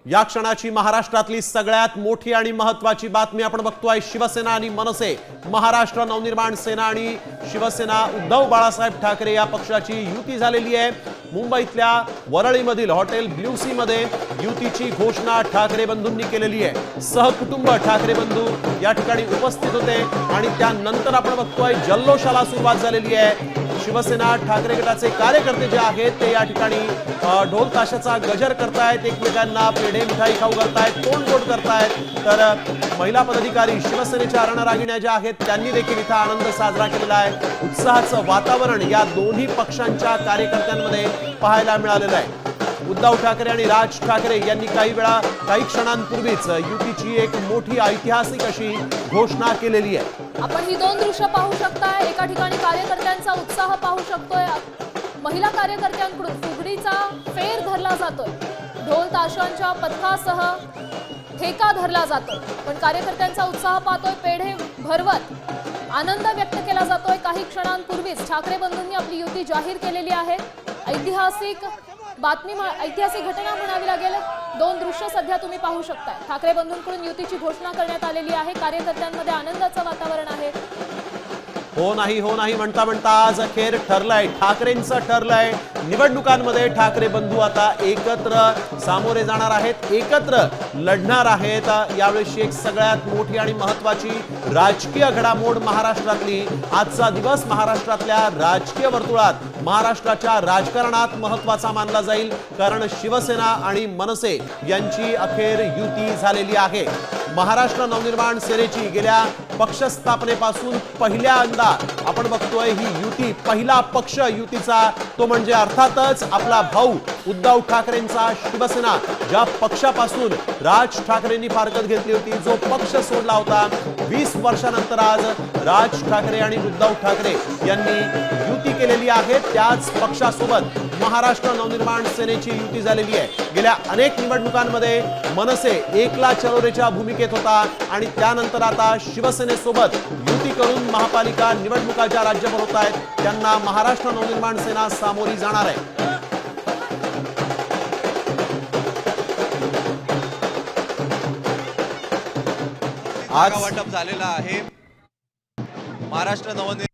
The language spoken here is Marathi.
या क्षणाची महाराष्ट्रातली सगळ्यात मोठी आणि महत्त्वाची बातमी आपण बघतोय। शिवसेना आणि मनसे, महाराष्ट्र नवनिर्माण सेना आणि शिवसेना उद्धव बाळासाहेब ठाकरे या पक्षाची युती झालेली आहे। मुंबईतल्या वरळीमधील हॉटेल ब्ल्यू सी मध्ये युतीची घोषणा ठाकरे बंधूंनी केलेली आहे। सहकुटुंब ठाकरे बंधू या ठिकाणी उपस्थित होते आणि त्यानंतर आपण बघतोय जल्लोषाला सुरुवात झालेली आहे। शिवसेना ठाकरे गटाचे कार्यकर्ते जे आहेत ते या ठिकाणी ढोल ताशाचा गजर करतायत, एकमेकांना पेढे मिठाई खाऊ घालतायत, तोंडगोड करतायत। तर महिला पदाधिकारी शिवसेनेच्या रणरागिण्या ज्या आहेत त्यांनी देखील इथं आनंद साजरा केलेला आहे। उत्साहाचं वातावरण या दोन्ही पक्षांच्या कार्यकर्त्यांमध्ये पाहायला मिळालेलं आहे। उद्धव ठाकरे आणि राज ठाकरे यांनी काही क्षणांपूर्वीच युतीची एक मोठी ऐतिहासिक अशी घोषणा केलेली आहे। आपण ही दोन दृश्य पाहू शकताय। एका ठिकाणी कार्यकर्त्यांचा उत्साह पाहू शकतोय, महिला कार्यकर्त्यांकडून फुगडीचा फेर धरला जातोय, ढोल ताशांच्या पथकासह ठेका धरला जातोय। पण कार्यकर्त्यांचा उत्साह पाहतोय, पेढे भरवत आनंद व्यक्त केला जातोय। काही क्षणांपूर्वीच ठाकरे बंधूंनी आपली युती जाहीर केलेली आहे। ऐतिहासिक घटना म्हणावी लागेल। दोन दृश्य सध्या तुम्ही पाहू शकताय। ठाकरे बंधूंकडून युतीची घोषणा करण्यात आलेली आहे। कार्यकर्त्यांमध्ये आनंदाचं वातावरण आहे। हो नाही म्हणता म्हणता आज अखेर ठरलंय, ठाकरेंचं ठरलंय। निवडणुकांमध्ये ठाकरे बंधू आता एकत्र सामोरे जाणार आहेत, एकत्र लढणार आहेत। यावेळी एक सगळ्यात मोठी आणि महत्त्वाची राजकीय घडामोड महाराष्ट्रातली, आजचा दिवस महाराष्ट्रातल्या राजकीय वर्तुळात, महाराष्ट्राच्या राजकारणात महत्त्वाचा मानला जाईल, कारण शिवसेना आणि मनसे यांची अखेर युती झालेली आहे। महाराष्ट्र नवनिर्माण सेनेची गेल्या पक्ष स्थापनेपासून पहिल्यांदा आपण बघतोय ही युती, पहिला पक्ष युतीचा तो म्हणजे अर्थातच आपला भाऊ उद्धव ठाकरेंचा शिवसेना। ज्या पक्षापासून राज ठाकरेंनी फारकत घेतली होती, जो पक्ष सोडला होता, 20 वर्षानंतर आज राज ठाकरे आणि उद्धव ठाकरे यांनी युती केलेली आहे। त्याच पक्षासोबत महाराष्ट्र नवनिर्माण सेनेची युती झालेली आहे। गेल्या अनेक निवडणुकांमध्ये मनसे एकला चलोरेच्या भूमिकेत होता आणि त्यानंतर आता शिवसेनेसोबत युती करून महापालिका निवडणुका ज्या राज्यभर होत आहेत त्यांना महाराष्ट्र नवनिर्माण सेना सामोरी जाणार आहे। आज वाटप झालेला आहे। महाराष्ट्र नवनिर्माण